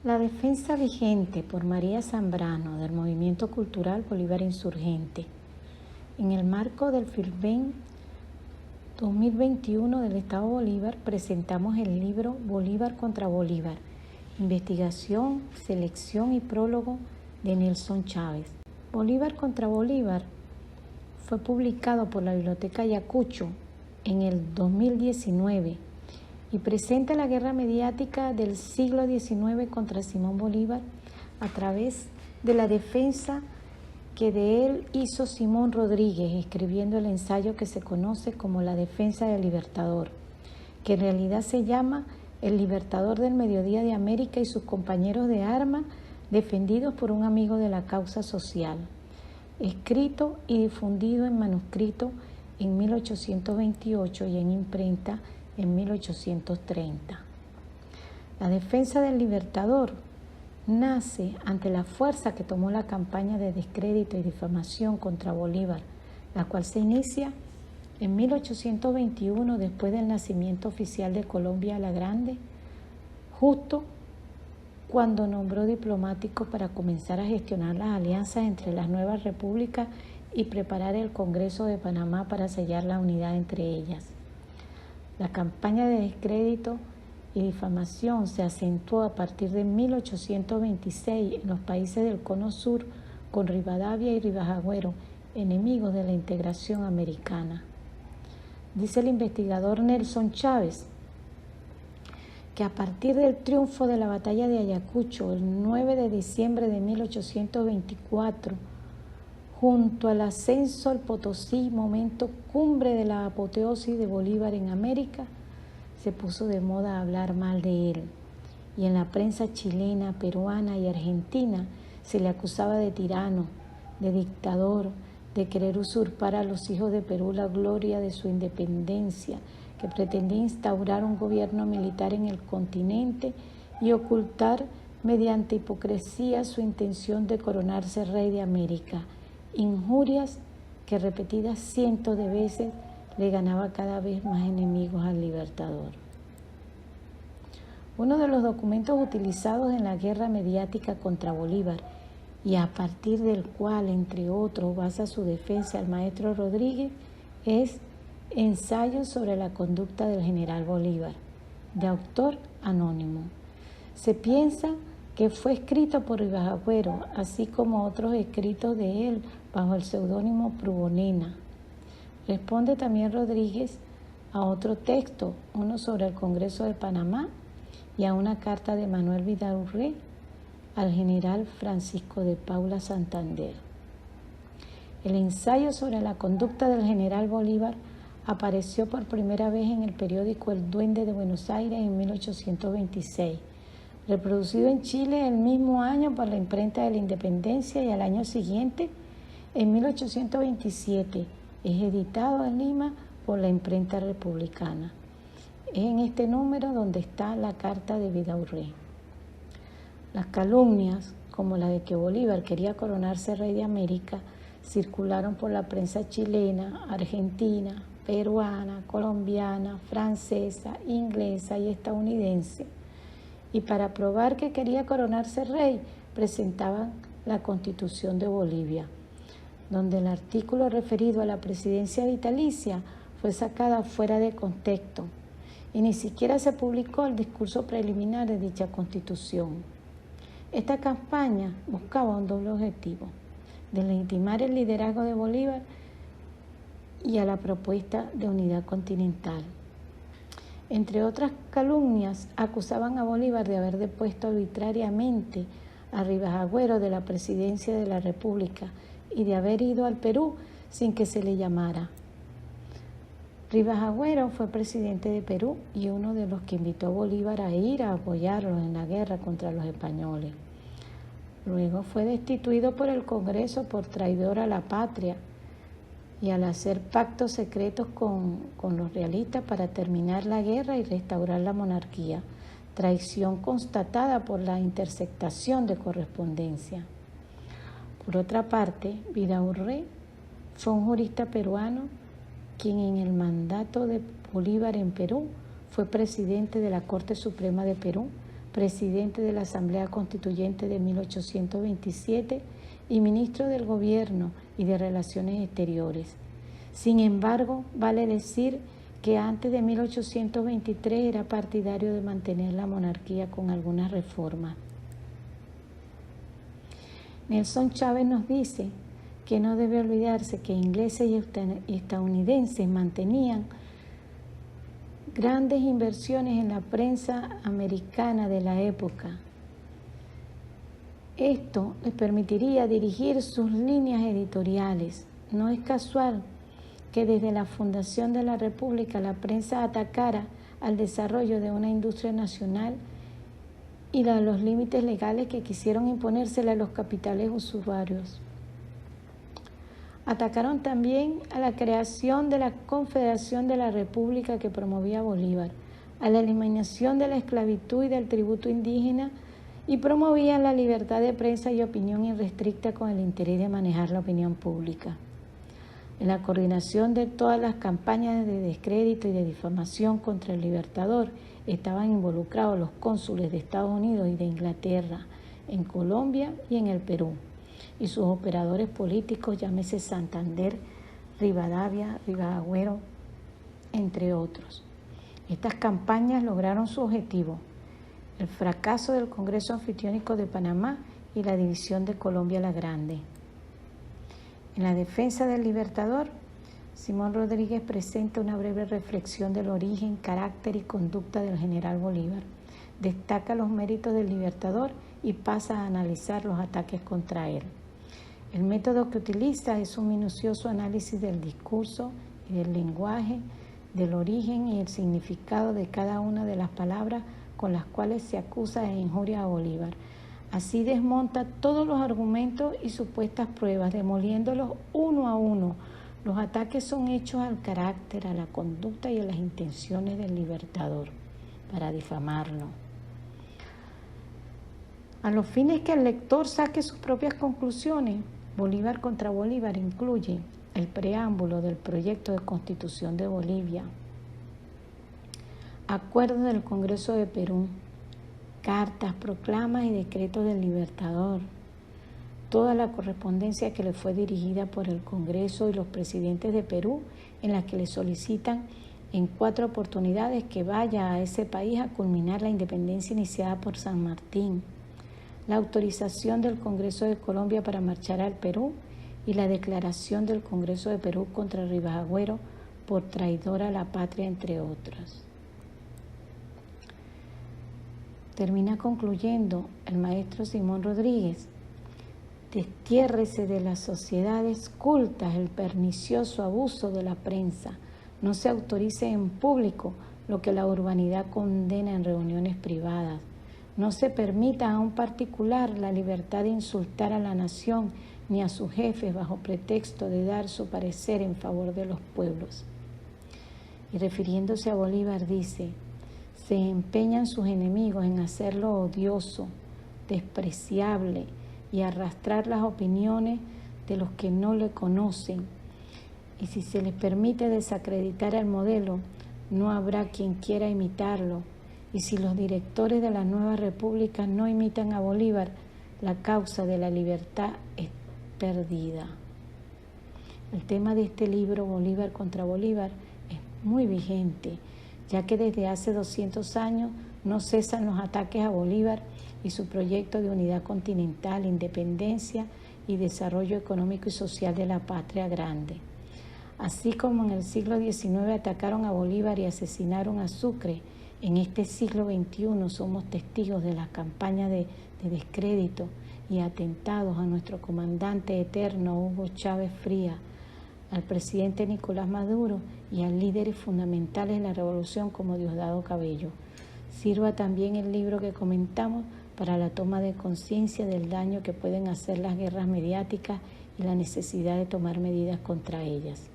La defensa vigente por María Zambrano del Movimiento Cultural Bolívar Insurgente. En el marco del FILBEN 2021 del Estado Bolívar presentamos el libro Bolívar contra Bolívar, investigación, selección y prólogo de Nelson Chávez. Bolívar contra Bolívar fue publicado por la Biblioteca Ayacucho en el 2019 y presenta la guerra mediática del siglo XIX contra Simón Bolívar a través de la defensa que de él hizo Simón Rodríguez, escribiendo el ensayo que se conoce como La defensa del Libertador, que en realidad se llama El Libertador del Mediodía de América y sus compañeros de armas defendidos por un amigo de la causa social, escrito y difundido en manuscrito en 1828 y en imprenta en 1830. La defensa del Libertador nace ante la fuerza que tomó la campaña de descrédito y difamación contra Bolívar, la cual se inicia en 1821 después del nacimiento oficial de Colombia la Grande, justo cuando nombró diplomáticos para comenzar a gestionar las alianzas entre las nuevas repúblicas y preparar el Congreso de Panamá para sellar la unidad entre ellas. La campaña de descrédito y difamación se acentuó a partir de 1826 en los países del Cono Sur con Rivadavia y Ribajagüero, enemigos de la integración americana. Dice el investigador Nelson Chávez que a partir del triunfo de la batalla de Ayacucho el 9 de diciembre de 1824, junto al ascenso al Potosí, momento cumbre de la apoteosis de Bolívar en América, se puso de moda hablar mal de él. Y en la prensa chilena, peruana y argentina se le acusaba de tirano, de dictador, de querer usurpar a los hijos de Perú la gloria de su independencia, que pretendía instaurar un gobierno militar en el continente y ocultar mediante hipocresía su intención de coronarse rey de América. Injurias que repetidas cientos de veces le ganaba cada vez más enemigos al Libertador. Uno de los documentos utilizados en la guerra mediática contra Bolívar y a partir del cual, entre otros, basa su defensa el maestro Rodríguez es Ensayo sobre la conducta del general Bolívar, de autor anónimo. Se piensa que fue escrito por Ribajagüero, así como otros escritos de él bajo el seudónimo Prubonena. Responde también Rodríguez a otro texto, uno sobre el Congreso de Panamá y a una carta de Manuel Vidaurre al general Francisco de Paula Santander. El ensayo sobre la conducta del general Bolívar apareció por primera vez en el periódico El Duende de Buenos Aires en 1826, reproducido en Chile el mismo año por la imprenta de la Independencia y al año siguiente, en 1827, es editado en Lima por la imprenta republicana. Es en este número donde está la carta de Vidaurre. Las calumnias, como la de que Bolívar quería coronarse rey de América, circularon por la prensa chilena, argentina, peruana, colombiana, francesa, inglesa y estadounidense. Y para probar que quería coronarse rey, presentaban la Constitución de Bolivia, donde el artículo referido a la presidencia vitalicia fue sacada fuera de contexto y ni siquiera se publicó el discurso preliminar de dicha Constitución. Esta campaña buscaba un doble objetivo: deslegitimar el liderazgo de Bolívar y a la propuesta de unidad continental. Entre otras calumnias, acusaban a Bolívar de haber depuesto arbitrariamente a Ribajagüero de la presidencia de la República y de haber ido al Perú sin que se le llamara. Ribajagüero fue presidente de Perú y uno de los que invitó a Bolívar a ir a apoyarlo en la guerra contra los españoles. Luego fue destituido por el Congreso por traidor a la patria y al hacer pactos secretos con los realistas para terminar la guerra y restaurar la monarquía, traición constatada por la interceptación de correspondencia. Por otra parte, Vidaurre fue un jurista peruano quien en el mandato de Bolívar en Perú fue presidente de la Corte Suprema de Perú, presidente de la Asamblea Constituyente de 1827 y ministro del Gobierno y de Relaciones Exteriores. Sin embargo, vale decir que antes de 1823 era partidario de mantener la monarquía con algunas reformas. Nelson Chávez nos dice que no debe olvidarse que ingleses y estadounidenses mantenían grandes inversiones en la prensa americana de la época. Esto les permitiría dirigir sus líneas editoriales. No es casual que desde la fundación de la República la prensa atacara al desarrollo de una industria nacional y a los límites legales que quisieron imponérsele a los capitales usuarios. Atacaron también a la creación de la Confederación de la República que promovía Bolívar, a la eliminación de la esclavitud y del tributo indígena, y promovían la libertad de prensa y opinión irrestricta con el interés de manejar la opinión pública. En la coordinación de todas las campañas de descrédito y de difamación contra el Libertador estaban involucrados los cónsules de Estados Unidos y de Inglaterra, en Colombia y en el Perú, y sus operadores políticos, llámese Santander, Rivadavia, Agüero, entre otros. Estas campañas lograron su objetivo: el fracaso del Congreso Anfitriónico de Panamá y la división de Colombia la Grande. En la defensa del Libertador, Simón Rodríguez presenta una breve reflexión del origen, carácter y conducta del general Bolívar. Destaca los méritos del Libertador y pasa a analizar los ataques contra él. El método que utiliza es un minucioso análisis del discurso y del lenguaje, del origen y el significado de cada una de las palabras con las cuales se acusa e injuria a Bolívar. Así desmonta todos los argumentos y supuestas pruebas, demoliéndolos uno a uno. Los ataques son hechos al carácter, a la conducta y a las intenciones del Libertador para difamarlo. A los fines que el lector saque sus propias conclusiones, Bolívar contra Bolívar incluye el preámbulo del proyecto de Constitución de Bolivia, acuerdos del Congreso de Perú, cartas, proclamas y decretos del Libertador, toda la correspondencia que le fue dirigida por el Congreso y los presidentes de Perú, en la que le solicitan en 4 oportunidades que vaya a ese país a culminar la independencia iniciada por San Martín, la autorización del Congreso de Colombia para marchar al Perú y la declaración del Congreso de Perú contra Rivas Agüero por traidor a la patria, entre otros. Termina concluyendo el maestro Simón Rodríguez: destiérrese de las sociedades cultas el pernicioso abuso de la prensa, no se autorice en público lo que la urbanidad condena en reuniones privadas, no se permita a un particular la libertad de insultar a la nación ni a sus jefes bajo pretexto de dar su parecer en favor de los pueblos. Y refiriéndose a Bolívar dice: se empeñan sus enemigos en hacerlo odioso, despreciable y arrastrar las opiniones de los que no le conocen. Y si se les permite desacreditar al modelo, no habrá quien quiera imitarlo. Y si los directores de la nueva república no imitan a Bolívar, la causa de la libertad es perdida. El tema de este libro, Bolívar contra Bolívar, es muy vigente, ya que desde hace 200 años no cesan los ataques a Bolívar y su proyecto de unidad continental, independencia y desarrollo económico y social de la patria grande. Así como en el siglo XIX atacaron a Bolívar y asesinaron a Sucre, en este siglo XXI somos testigos de las campañas de descrédito y atentados a nuestro comandante eterno Hugo Chávez Frías, al presidente Nicolás Maduro y a líderes fundamentales de la revolución como Diosdado Cabello. Sirva también el libro que comentamos para la toma de conciencia del daño que pueden hacer las guerras mediáticas y la necesidad de tomar medidas contra ellas.